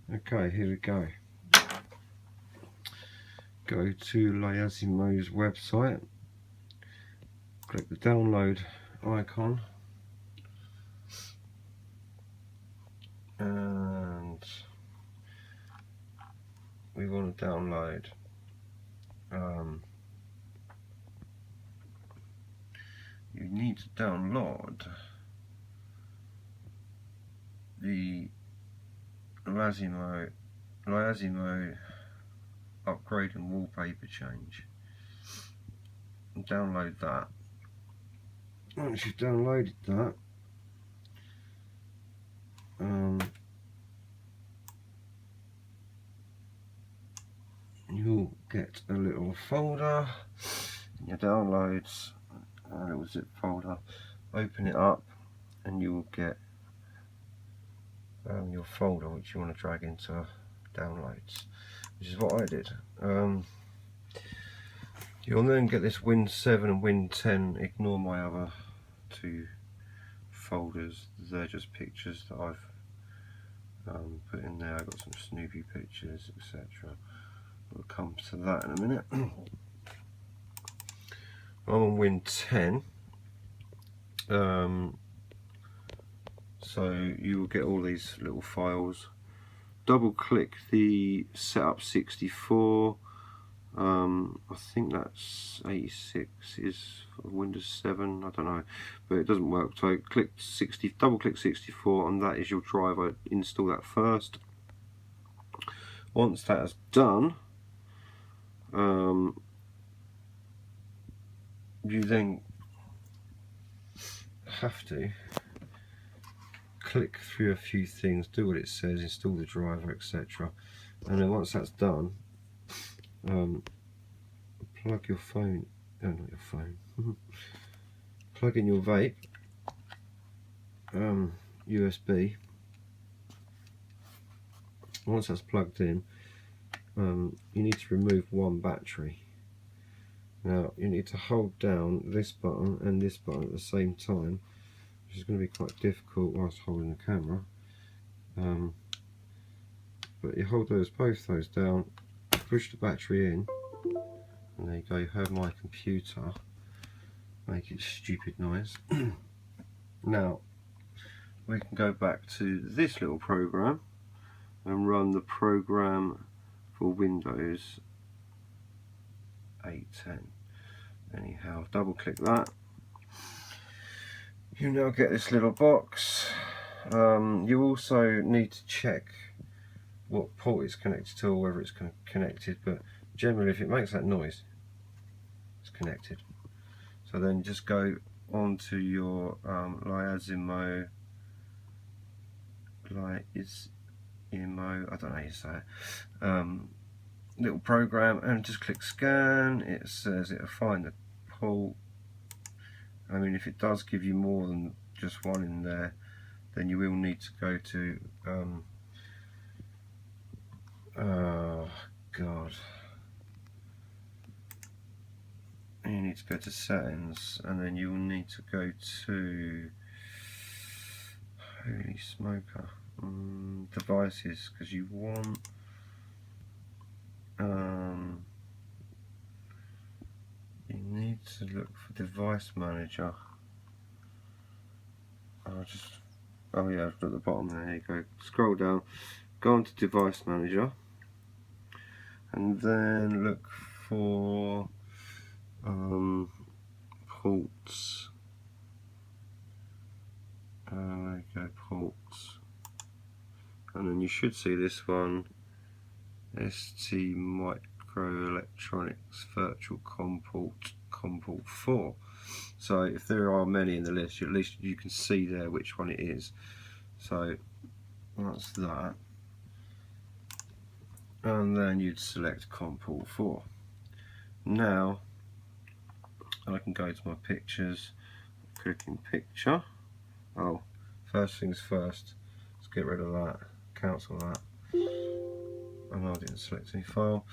Okay, here we go. Go to LAISIMO's website, click the download icon, and we want to download you need to download the LAISIMO upgrade and wallpaper change. And download that. Once you've downloaded that, you'll get a little folder in your downloads, a little zip folder. Open it up and you will get your folder which you want to drag into downloads, which is what I did. You'll then get this Win 7 and Win 10. Ignore my other two folders, they're just pictures that I've put in there. I've got some Snoopy pictures, etc. We'll come to that in a minute. I'm on Win 10. So you will get all these little files. Double click the setup 64. I think that's 86 is for Windows 7, I don't know, but it doesn't work. So click 60, double click 64, and that is your driver. Install that first. Once that is done, you then have to click through a few things, do what it says, install the driver, etc. And then once that's done, plug your phone, not your phone, plug in your vape USB. Once that's plugged in, you need to remove one battery. Now you need to hold down this button and this button at the same time, which is going to be quite difficult whilst holding the camera. But you hold both those down, push the battery in, and there you go, you heard my computer make its stupid noise. Now we can go back to this little program and run the program for Windows 8.10. Anyhow, double click that. You now get this little box. You also need to check what port it's connected to, or whether it's connected, but generally if it makes that noise, it's connected. So then just go on to your LAISIMO, I don't know how you say it, little program, and just click scan. It says it'll find the port. I mean, if it does give you more than just one in there, then you will need to go to oh god, you need to go to settings, and then you will need to go to, holy smoker, devices, because you want you need to look for device manager. Oh yeah, at the bottom there you go. Scroll down, go on to device manager, and then look for ports. There you go, ports, and then you should see this one, ST Microelectronics Virtual COM port 4. So if there are many in the list, at least you can see there which one it is. So that's that, and then you'd select COM port 4. Now I can go to my pictures, click in picture. Oh, first things first, let's get rid of that, cancel that. And I didn't select any file.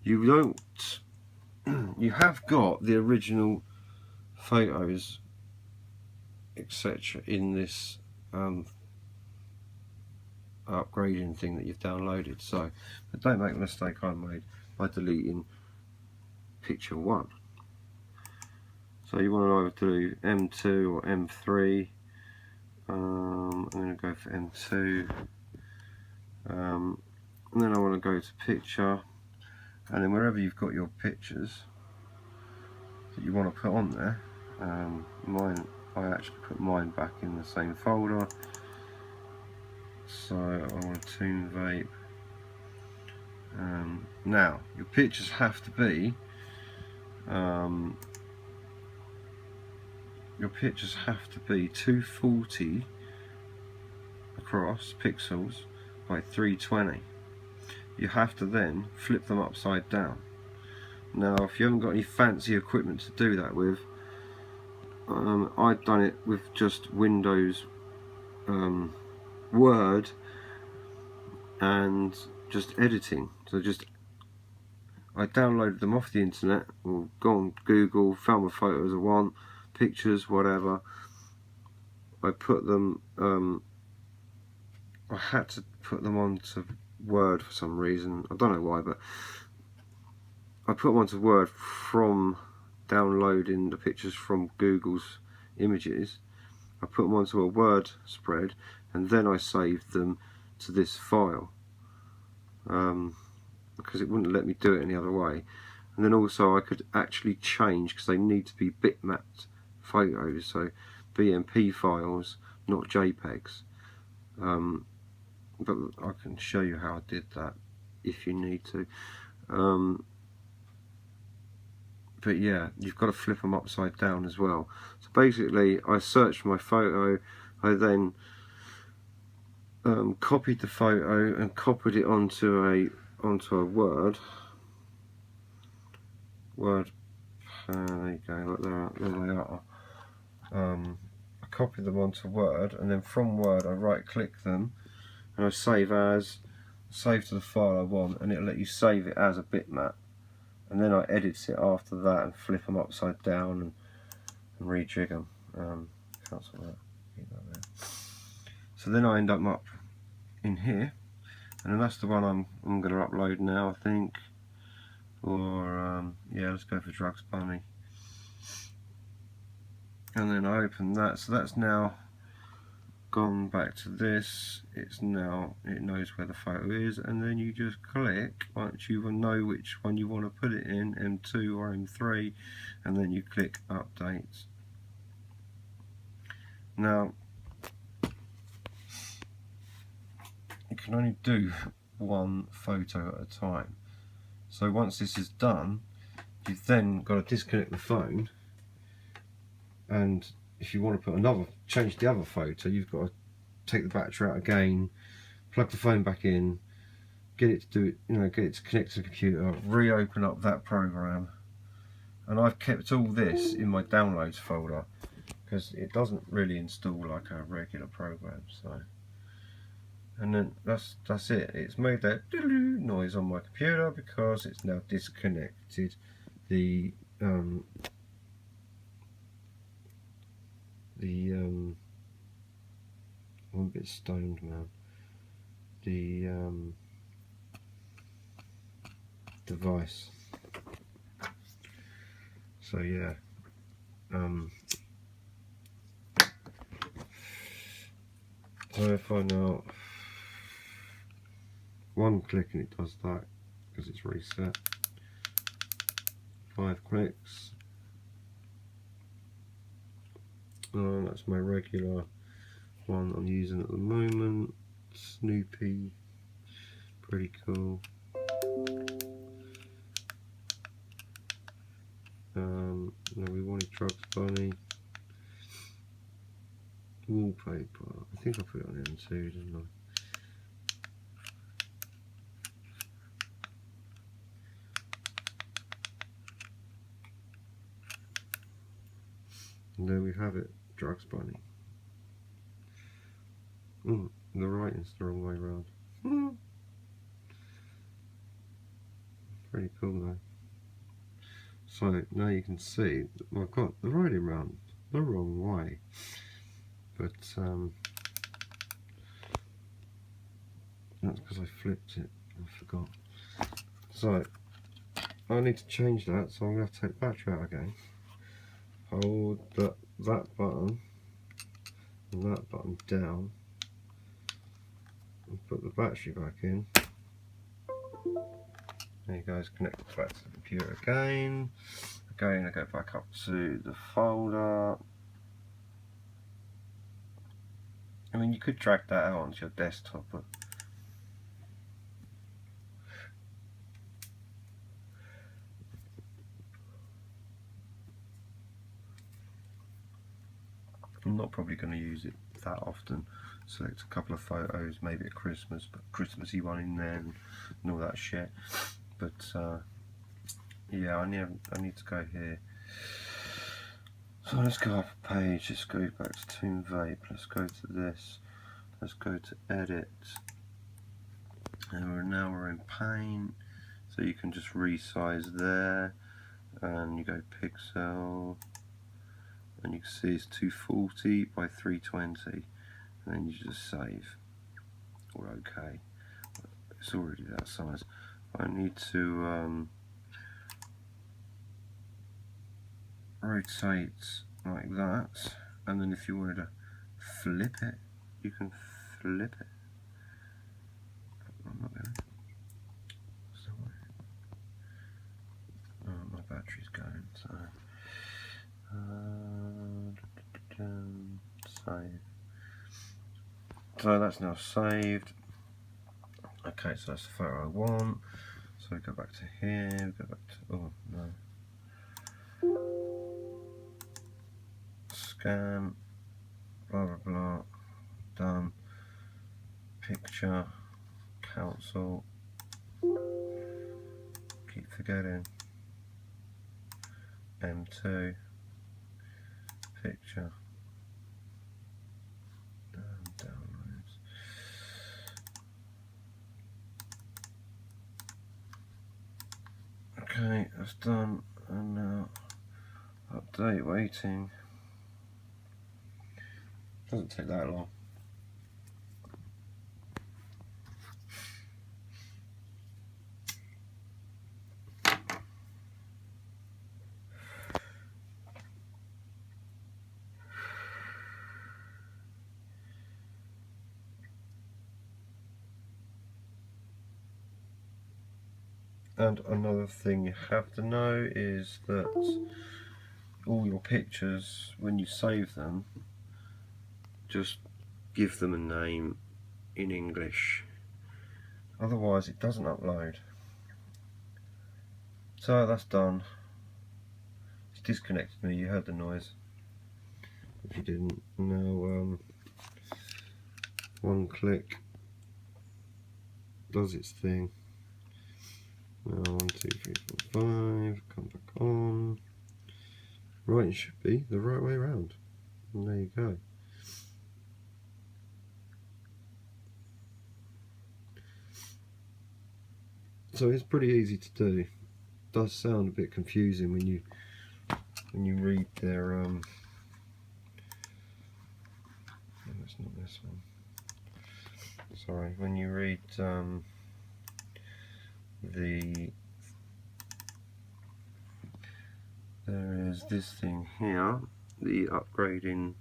You don't, you have got the original photos, etc. in this upgrading thing that you've downloaded. So, but don't make the mistake I made by deleting picture 1. So you want to either do M2 or M3. I'm going to go for M2. And then I want to go to picture, and then wherever you've got your pictures that you want to put on there, I actually put mine back in the same folder. So I want to tune vape. Now your pictures have to be 240 across pixels by 320. You have to then flip them upside down. Now if you haven't got any fancy equipment to do that with, I've done it with just Windows Word and just editing. So I downloaded them off the internet, or go on Google, found my photos I want, pictures, whatever. I put them, I had to put them onto Word for some reason, I don't know why, but I put them onto Word from downloading the pictures from Google's images. I put them onto a Word spread, and then I saved them to this file, because it wouldn't let me do it any other way. And then also I could actually change, because they need to be bitmapped photos, so BMP files, not JPEGs. But I can show you how I did that if you need to. But yeah, you've got to flip them upside down as well. So basically I searched my photo, I then copied the photo and copied it onto a Word. There you go, look, there they are. I copied them onto Word, and then from Word I right click them and I save as, save to the file I want, and it'll let you save it as a bitmap. And then I edit it after that and flip them upside down and rejig them. Cancel that, keep that there. So then I end up in here, and then that's the one I'm going to upload now, I think. Or yeah, let's go for Drugs Bunny. And then I open that, so that's now gone back to this. It knows where the photo is, and then you just click once you know which one you want to put it in, M2 or M3, and then you click update. Now you can only do one photo at a time, so once this is done, you've then got to disconnect the phone, and if you want to put change the other photo, you've got to take the battery out again, plug the phone back in, get it to do it, get it to connect to the computer, reopen up that program. And I've kept all this in my downloads folder because it doesn't really install like a regular program. So, and then that's it. It's made that noise on my computer because it's now disconnected the I'm a bit stoned, man. The device. So yeah, so if I now one click and it does that because it's reset. 5 clicks. That's my regular one I'm using at the moment. Snoopy, pretty cool. No, we wanted Drugs Bunny. Wallpaper. I think I put it on M2, didn't I? And there we have it, Drugs Bunny. The writing's the wrong way around. Pretty cool though. So now you can see I've got the writing round the wrong way, but That's because I flipped it, I forgot. So I need to change that, so I'm going to have to take the battery out again. Hold that button and that button down and put the battery back in. There you go, it's connected back to the computer again. Again, I go back up to the folder. I mean, you could drag that out onto your desktop, but I'm not probably going to use it that often. Select a couple of photos, maybe at Christmas, but Christmassy one in there and all that shit. But yeah, I need to go here. So let's go up a page, let's go back to Toon Vape, let's go to this, let's go to edit, and now we're in Paint, so you can just resize there, and you go pixel, and you can see it's 240 by 320, and then you just save, or OK. It's already that size. I need to rotate like that, and then if you wanted to flip it, you can flip it. I'm not going to. Oh, my battery's going, so save. So that's now saved. Okay, so that's the photo I want. So we go back to here, go back to, oh no. Scan, blah blah blah, done. Picture, cancel, keep forgetting, M2, picture, downloads. Okay, that's done, and now update waiting. Doesn't take that long. And another thing you have to know is that all your pictures, when you save them, just give them a name in English, otherwise it doesn't upload. So that's done. It's disconnected me, you heard the noise. If you didn't, now one click does its thing. Now 1, 2, 3, 4, 5, come back on. Right, it should be the right way around. And there you go. So it's pretty easy to do. It does sound a bit confusing when you read their no, it's not this one. Sorry, when you read there is this thing here, the upgrading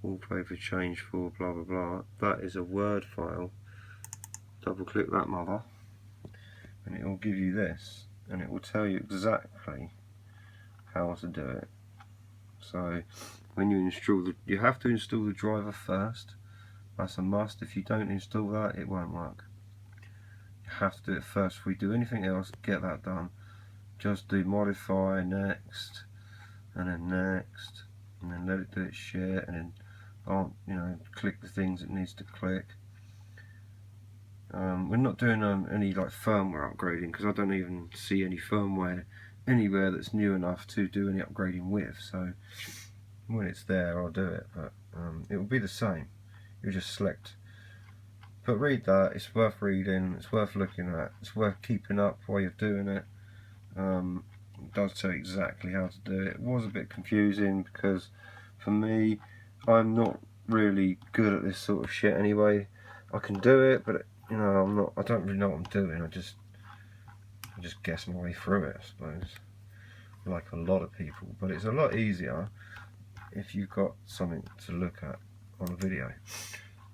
wallpaper change for blah blah blah. That is a Word file. Double click that mother, and it will give you this, and it will tell you exactly how to do it. So when you install you have to install the driver first. That's a must. If you don't install that, it won't work. You have to do it first. If we do anything else, get that done. Just do modify, next, and then next, and then let it do its shit, and then click the things it needs to click. We're not doing any like firmware upgrading, because I don't even see any firmware anywhere that's new enough to do any upgrading with. So when it's there, I'll do it, but it will be the same. You just select. But read that. It's worth reading. It's worth looking at. It's worth keeping up while you're doing it. It does tell you exactly how to do it. It was a bit confusing because for me, I'm not really good at this sort of shit anyway. I can do it, but you know, I don't really know what I'm doing. I just guess my way through it, I suppose, like a lot of people. But it's a lot easier if you've got something to look at on a video.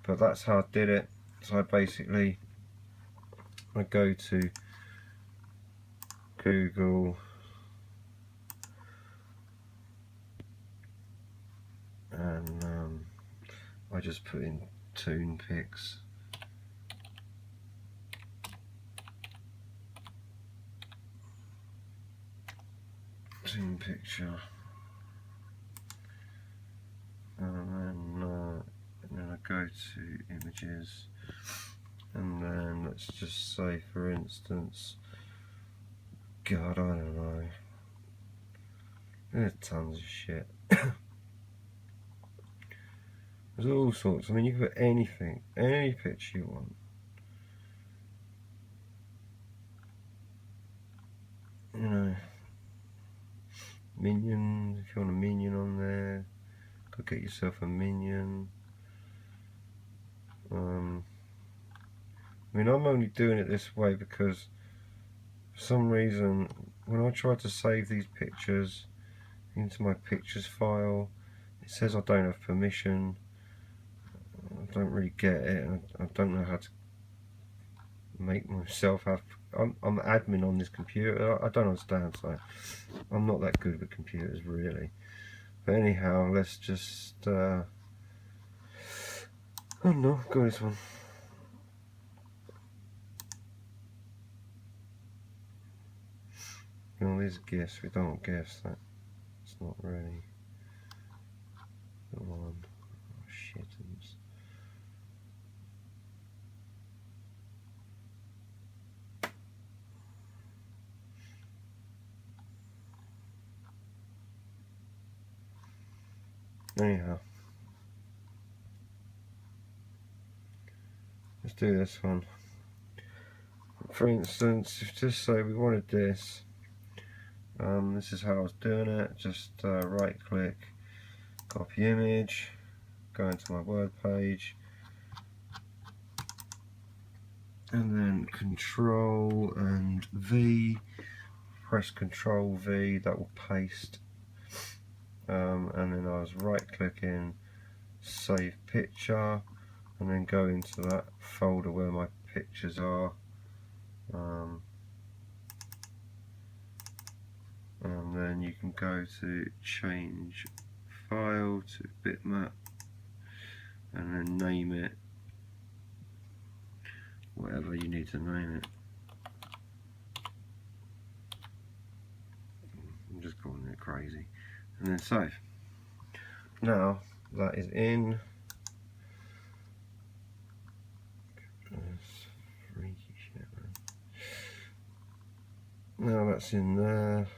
But that's how I did it. So I go to Google and I just put in Toon Pics. Toon Picture. And then I go to images, and then let's just say, for instance, God, I don't know, there's tons of shit. There's all sorts. I mean, you can put anything, any picture you want. You know, minions, if you want a minion on there, go get yourself a minion. I mean, I'm only doing it this way because for some reason when I try to save these pictures into my pictures file, it says I don't have permission. I don't really get it, and I don't know how to make myself have. I'm admin on this computer. I don't understand, so I'm not that good with computers really. But anyhow, let's just oh no, go this one. You know, these gifts, we don't guess that. It's not really the one. Oh, shittums. Anyhow, let's do this one. For instance, if just say we wanted this, this is how I was doing it. Just right click, copy image, go into my Word page, and then Control and V, press Control V, that will paste, and then I was right clicking, save picture, and then go into that folder where my pictures are, and then you can go to change file to bitmap, and then name it whatever you need to name it. I'm just calling it crazy, and then save. Now that is in. That's freaky shit, man. Now that's in there.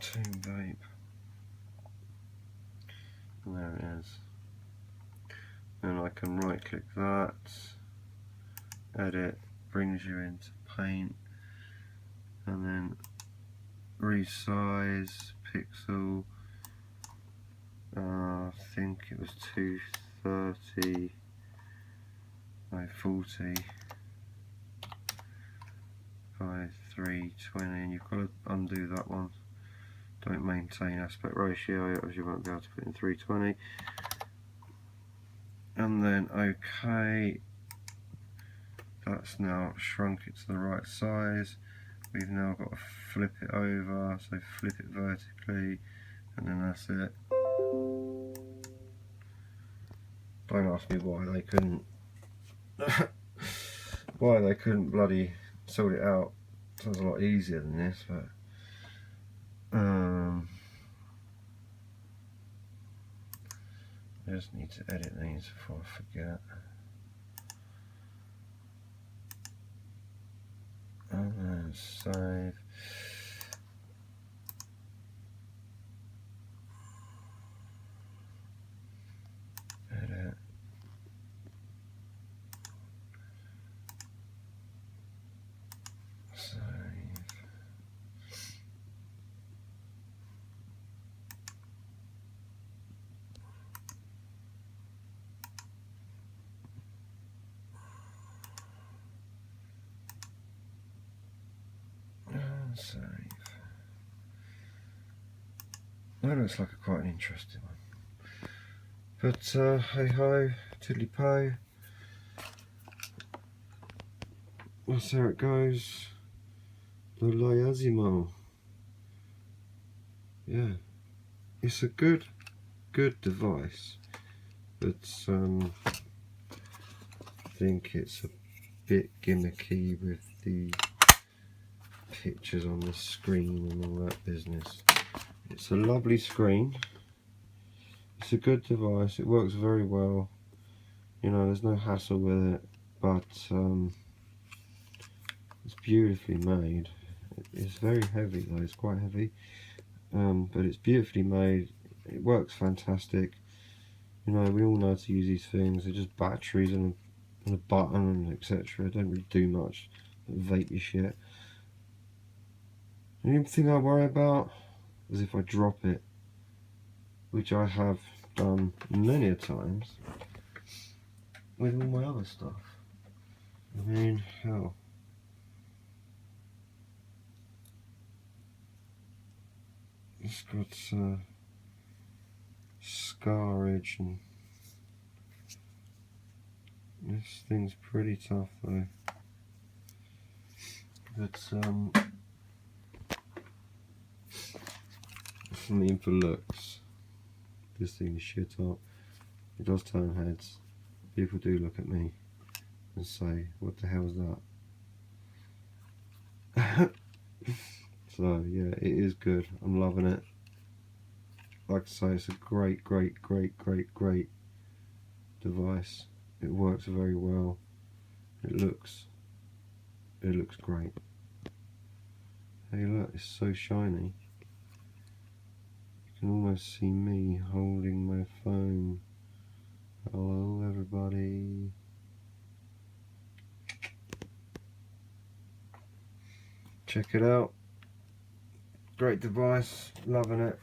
Toon Vape. And there it is. And I can right click that, edit, brings you into Paint, and then resize pixel. I think it was 230 by 40 by 320, and you've got to undo that one. Don't maintain aspect ratio, as you won't be able to put in 320. And then OK, that's now shrunk it to the right size. We've now got to flip it over, so flip it vertically, and then that's it. Don't ask me why they couldn't bloody sort it out. Sounds a lot easier than this, but I just need to edit these before I forget. And then save. Edit. Save. That looks like quite an interesting one. But hey ho, tiddly po. That's how it goes. The LAISIMO. Yeah, it's a good device, but I think it's a bit gimmicky with the pictures on the screen and all that business. It's a lovely screen. It's a good device. It works very well. You know, there's no hassle with it, but it's beautifully made. It's very heavy though. It's quite heavy, but it's beautifully made. It works fantastic. You know, we all know how to use these things. They're just batteries and a button and etc. Don't really do much. Vapey shit. The only thing I worry about is if I drop it, which I have done many a times with all my other stuff. I mean, hell. It's got scarage, and this thing's pretty tough though. But I mean, for looks, this thing is shit up. It does turn heads. People do look at me and say, "What the hell is that?" So yeah, it is good. I'm loving it. Like I say, it's a great device. It works very well. It looks great. Hey look, it's so shiny. You can almost see me holding my phone. Hello everybody. Check it out. Great device, loving it.